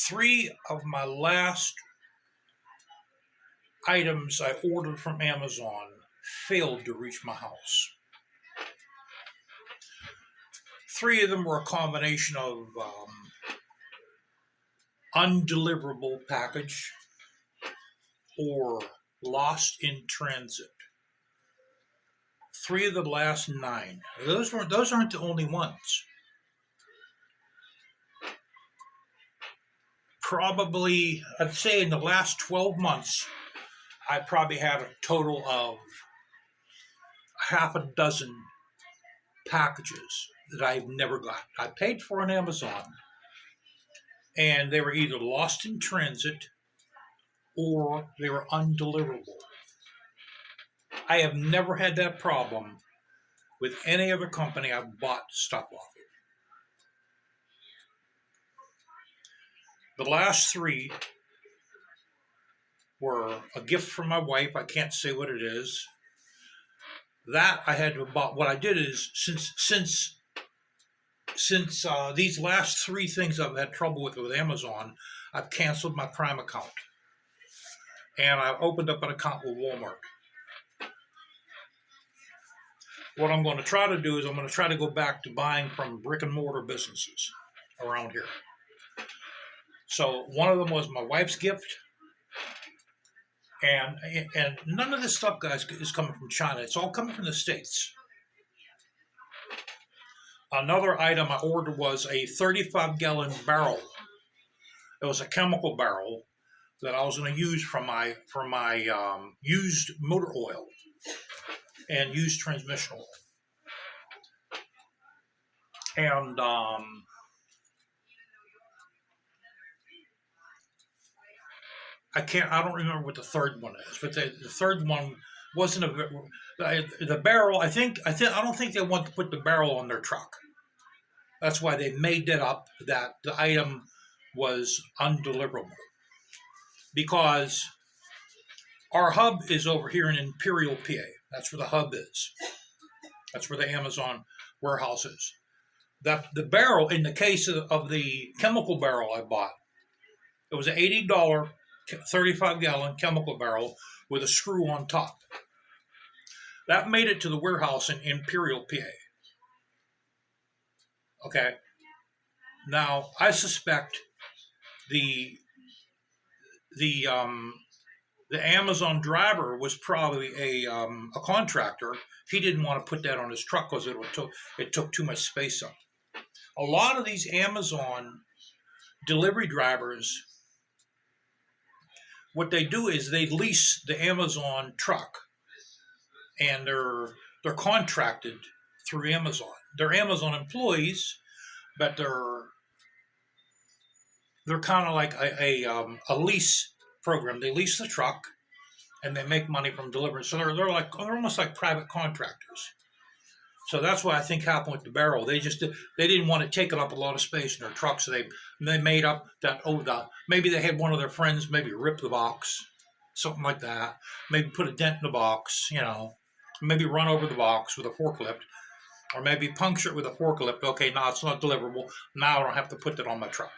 Three of my last items I ordered from Amazon failed to reach my house. Three of them were a combination of undeliverable package or lost in transit. Three of the last nine. Those aren't the only ones. Probably, I'd say in the last 12 months, I probably had a total of half a dozen packages that I've never got. I paid for on Amazon, and they were either lost in transit or they were undeliverable. I have never had that problem with any other company I've bought stuff off of. The last three were a gift from my wife. I can't say what it is. That I had to buy. What I did is since these last three things I've had trouble with Amazon, I've canceled my Prime account and I've opened up an account with Walmart. What I'm going to try to do is I'm going to try to go back to buying from brick and mortar businesses around here. So one of them was my wife's gift. And none of this stuff, guys, is coming from China. It's all coming from the States. Another item I ordered was a 35-gallon barrel. It was a chemical barrel that I was going to use for my used motor oil and used transmission oil. And I don't remember what the third one is, but the third one wasn't the barrel. I don't think they want to put the barrel on their truck. That's why they made it up that the item was undeliverable. Because our hub is over here in Imperial, PA. That's where the hub is. That's where the Amazon warehouse is. The barrel, in the case of the chemical barrel I bought, it was an $80 35-gallon chemical barrel with a screw on top. That made it to the warehouse in Imperial, PA. Okay. Now, I suspect the Amazon driver was probably a contractor. He didn't want to put that on his truck because it took too much space up. A lot of these Amazon delivery drivers, what they do is they lease the Amazon truck, and they're contracted through Amazon. They're Amazon employees, but they're kind of like a lease program. They lease the truck, and they make money from delivering. So they're almost like private contractors. So that's what I think happened with the barrel. They didn't want it taking up a lot of space in their truck, so they made up that maybe they had one of their friends maybe rip the box, something like that. Maybe put a dent in the box, maybe run over the box with a forklift, or maybe puncture it with a forklift. Okay, now it's not deliverable. Now I don't have to put that on my truck.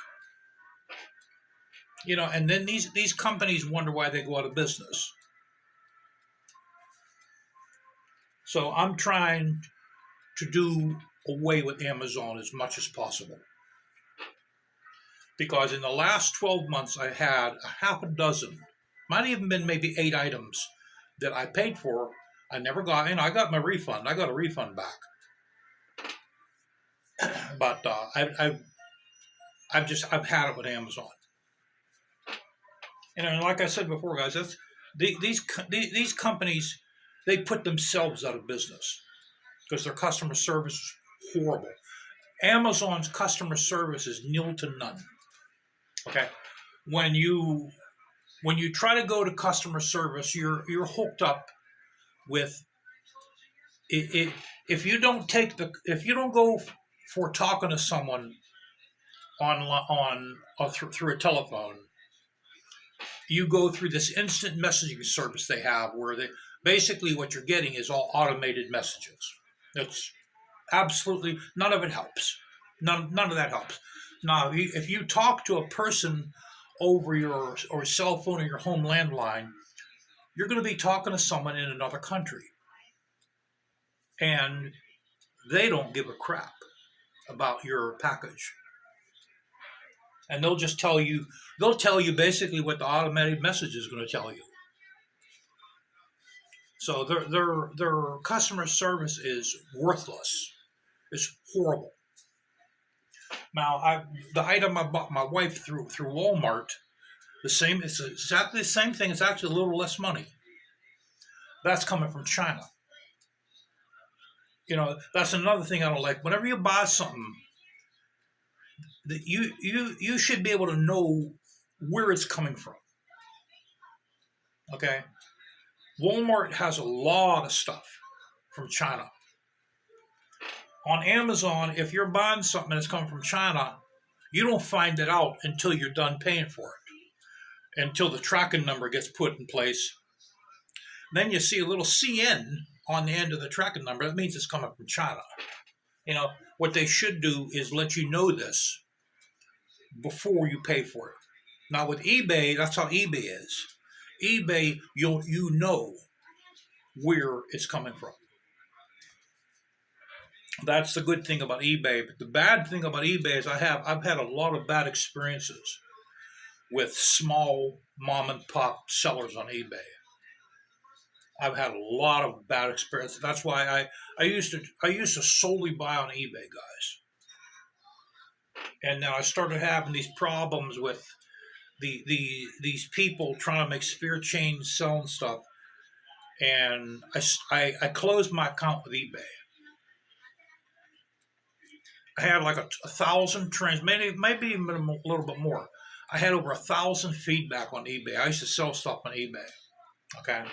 And then these companies wonder why they go out of business. So I'm trying to do away with Amazon as much as possible. Because in the last 12 months, I had a half a dozen, might even been maybe 8 items that I paid for. I never got in. I got my refund. I got a refund back. But I've had it with Amazon. And like I said before, guys, these companies, they put themselves out of business because their customer service is horrible. Amazon's customer service is nil to none. Okay, when you try to go to customer service, you're hooked up with it. If you don't go for talking to someone through a telephone, you go through this instant messaging service they have, where basically what you're getting is all automated messages. It's absolutely none of it helps. None of that helps. Now, if you talk to a person over your or cell phone or your home landline, you're going to be talking to someone in another country, and they don't give a crap about your package, and they'll just tell you. They'll tell you basically what the automatic message is going to tell you. So their customer service is worthless. It's horrible. Now, the item I bought my wife through Walmart, it's exactly the same thing. It's actually a little less money. That's coming from China. That's another thing I don't like. Whenever you buy something, that you should be able to know where it's coming from. Okay? Walmart has a lot of stuff from China. On Amazon, if you're buying something that's coming from China, you don't find it out until you're done paying for it, until the tracking number gets put in place. Then you see a little CN on the end of the tracking number. That means it's coming from China. What they should do is let you know this before you pay for it. Now with eBay, that's how eBay is. eBay, you know where it's coming from. That's the good thing about eBay. But the bad thing about eBay is I've had a lot of bad experiences with small mom and pop sellers on eBay. I've had a lot of bad experiences. That's why I used to solely buy on eBay, guys. And now I started having these problems with these people trying to make spear chains selling stuff, and I closed my account with eBay. I had like 1,000 maybe even a little bit more. I had over 1,000 feedback on eBay. I used to sell stuff on eBay. Okay.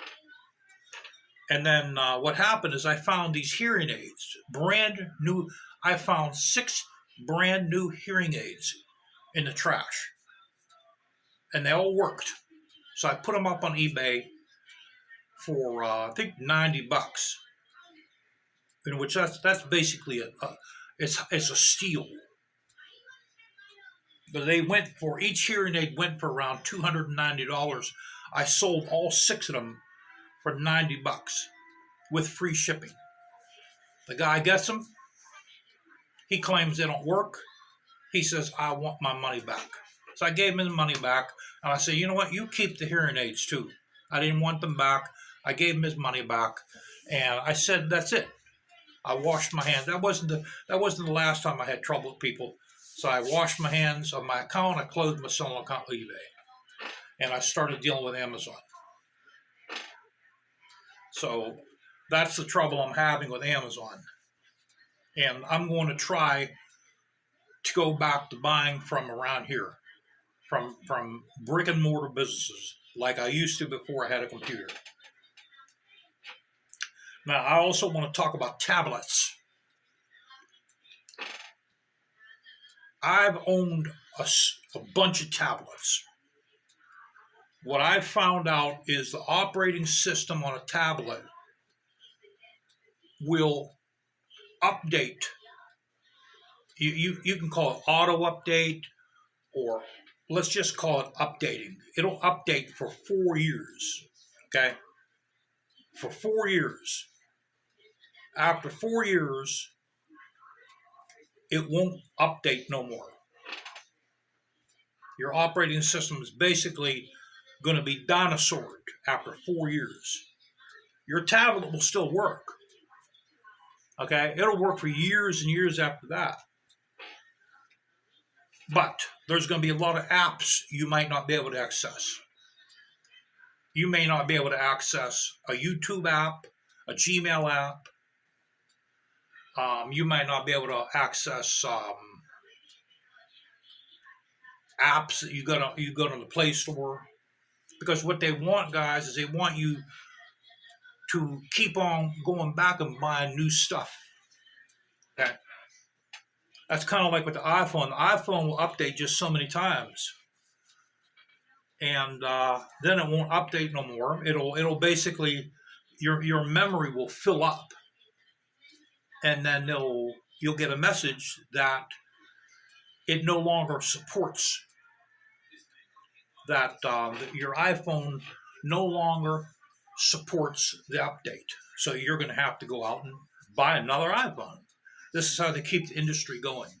And then what happened is I found these hearing aids, brand new. I found 6 brand new hearing aids in the trash, and they all worked. So I put them up on eBay for I think $90, in which that's basically it's a steal. But each hearing aid went for around $290. I sold all 6 of them for $90 with free shipping. The guy gets them. He claims they don't work. He says, I want my money back. So I gave him his money back, and I said, you know what? You keep the hearing aids too. I didn't want them back. I gave him his money back, and I said, that's it. I washed my hands. That wasn't the last time I had trouble with people. So I washed my hands of my account. I closed my selling account with eBay, and I started dealing with Amazon. So that's the trouble I'm having with Amazon, and I'm going to try to go back to buying from around here, from brick and mortar businesses like I used to before I had a computer. Now, I also want to talk about tablets. I've owned a bunch of tablets. What I've found out is the operating system on a tablet will update. You can call it auto update, or let's just call it updating. It'll update for 4 years, okay? For 4 years. After 4 years, it won't update no more. Your operating system is basically going to be dinosaured after 4 years. Your tablet will still work, okay? It'll work for years and years after that. But there's going to be a lot of apps you might not be able to access. You may not be able to access a YouTube app, a Gmail app. You might not be able to access apps that you go to the Play Store, because what they want, guys, is they want you to keep on going back and buying new stuff. Okay, that's kind of like with the iPhone. The iPhone will update just so many times, and then it won't update no more. It'll basically your memory will fill up. And then you'll get a message that it no longer supports that. Your iPhone no longer supports the update. So you're going to have to go out and buy another iPhone. This is how they keep the industry going.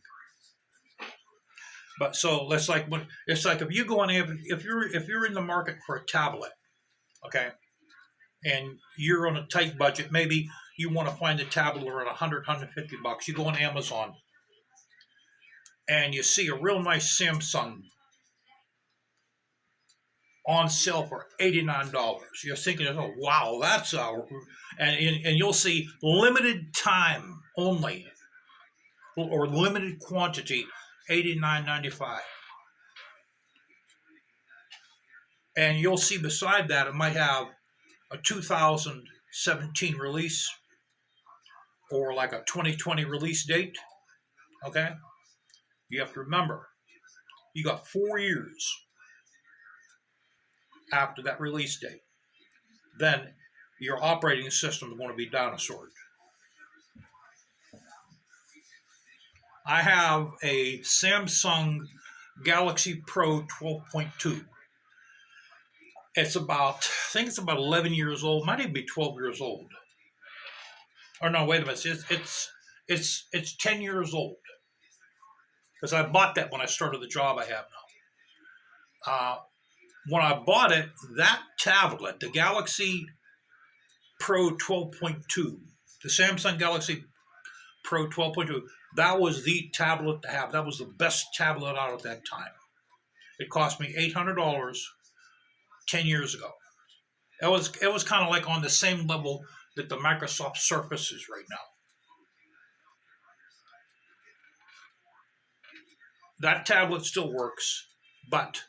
But so it's like if you go on, if you're in the market for a tablet, okay, and you're on a tight budget, maybe you want to find a tablet at 100, $150. You go on Amazon and you see a real nice Samsung on sale for $89. You're thinking, oh wow, that's and you'll see limited time only or limited quantity, $89.95. And you'll see beside that it might have a 2017 release or like a 2020 release date. Okay, you have to remember you got 4 years after that release date. Then your operating system is going to be dinosaur. I have a Samsung Galaxy Pro 12.2. It's about, I think it's about 11 years old, might even be 12 years old. Or no, wait a minute, it's 10 years old. Because I bought that when I started the job I have now. When I bought it, that tablet, the Galaxy Pro 12.2, the Samsung Galaxy Pro 12.2, that was the tablet to have. That was the best tablet out at that time. It cost me $800 10 years ago. It was kind of like on the same level that the Microsoft Surface is right now. That tablet still works, but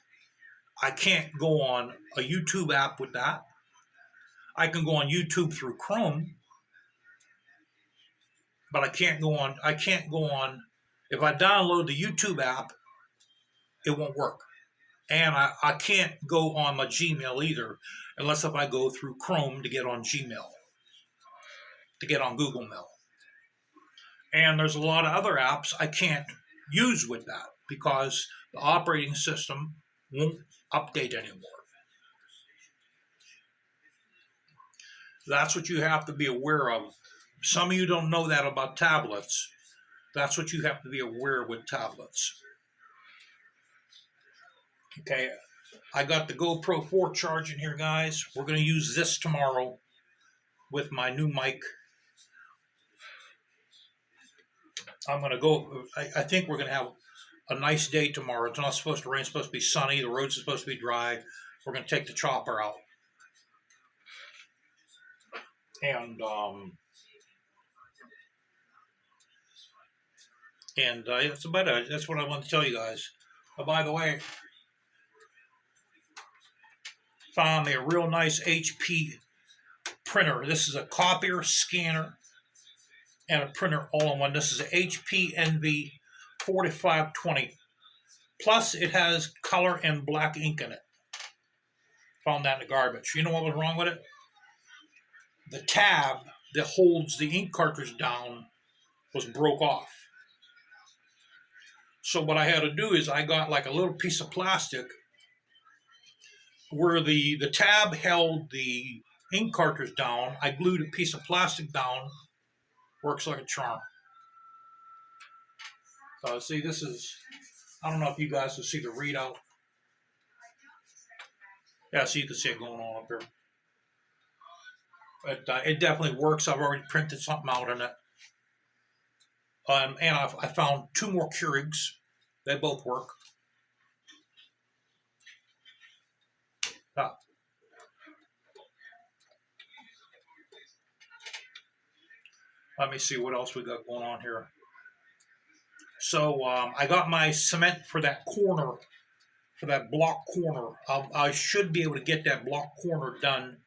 I can't go on a YouTube app with that. I can go on YouTube through Chrome, but I can't go on, if I download the YouTube app, it won't work. And I can't go on my Gmail either, unless if I go through Chrome to get on Gmail, to get on Google Mail. And there's a lot of other apps I can't use with that because the operating system won't update anymore. That's what you have to be aware of. Some of you don't know that about tablets. That's what you have to be aware of with tablets. Okay, I got the GoPro 4 charging here, guys. We're going to use this tomorrow with my new mic. I'm going to go, I think we're going to have a nice day tomorrow. It's not supposed to rain. It's supposed to be sunny. The roads are supposed to be dry. We're going to take the chopper out. And that's about it. That's what I want to tell you guys. By the way, found me a real nice HP printer. This is a copier, scanner, and a printer all in one. This is an HP Envy 4520. Plus, it has color and black ink in it. Found that in the garbage. You know what was wrong with it? The tab that holds the ink cartridge down was broke off. So what I had to do is I got like a little piece of plastic where the tab held the ink cartridge down. I glued a piece of plastic down. Works like a charm. So see, this is, I don't know if you guys can see the readout. Yeah, so you can see it going on up here. But it definitely works. I've already printed something out in it. And I found 2 more Keurigs. They both work. Let me see what else we got going on here. So I got my cement for that corner, for that block corner. I should be able to get that block corner done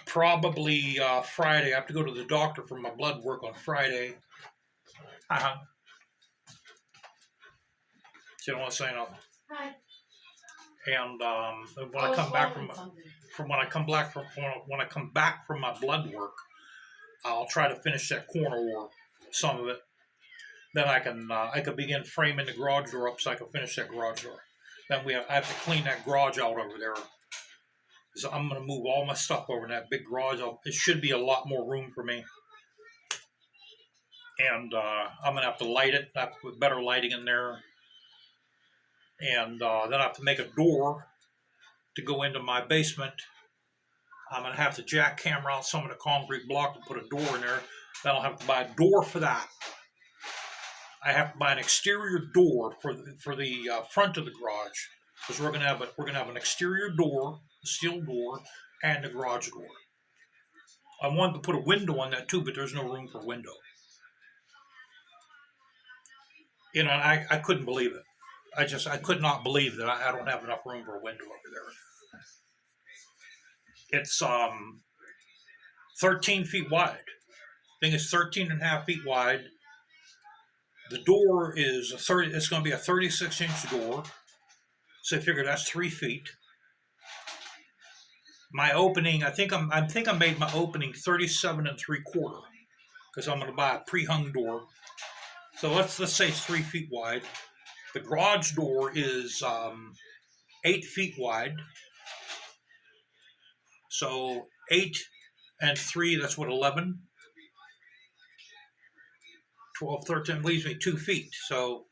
probably Friday. I have to go to the doctor for my blood work on Friday. Uh-huh. So you don't want to say nothing. Hi. And when I come back when I come back from my blood work, I'll try to finish that corner or some of it. then I can begin framing the garage door up so I can finish that garage door. Then I have to clean that garage out over there. So I'm going to move all my stuff over in that big garage. It should be a lot more room for me. And I'm going to have to light it. I have to put better lighting in there. And then I have to make a door to go into my basement. I'm going to have to jackhammer out some of the concrete block to put a door in there. Then I'll have to buy a door for that. I have to buy an exterior door for the front of the garage, because we're gonna have an exterior door, a steel door, and a garage door. I wanted to put a window on that too, but there's no room for a window. You know, I couldn't believe it. I could not believe that I don't have enough room for a window over there. It's 13 feet wide. I think it's 13 and a half feet wide. The door is it's going to be a 36-inch door. So I figure that's 3 feet. My opening, I think I made my opening 37 3/4, because I'm going to buy a pre-hung door. So let's say it's 3 feet wide. The garage door is 8 feet wide. So 8 and 3, that's what, 11? 12, 13, leaves me 2 feet. So,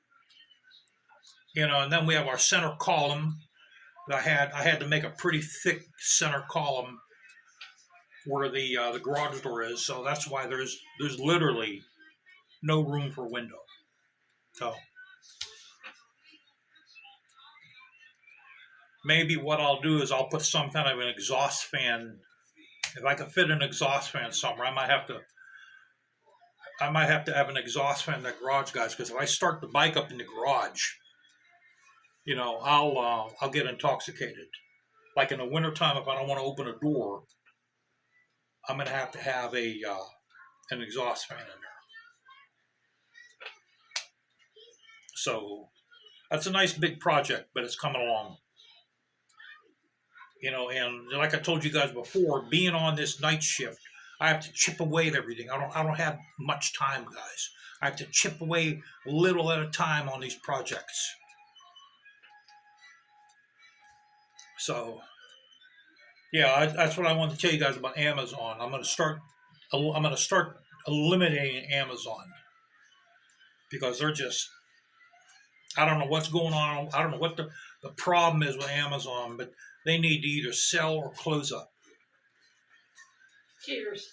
you know, and then we have our center column. I had to make a pretty thick center column where the garage door is. So that's why there's literally no room for a window. So maybe what I'll do is I'll put some kind of an exhaust fan. If I can fit an exhaust fan somewhere, I might have to have an exhaust fan in that garage, guys, because if I start the bike up in the garage, you know, I'll get intoxicated. Like in the wintertime, if I don't want to open a door, I'm going to have an exhaust fan in there. So that's a nice big project, but it's coming along. You know, and like I told you guys before, being on this night shift, I have to chip away at everything. I don't have much time, guys. I have to chip away a little at a time on these projects. So, yeah, that's what I want to tell you guys about Amazon. I'm going to start eliminating Amazon, because they're just, I don't know what's going on. I don't know what the problem is with Amazon, but they need to either sell or close up. Cheers.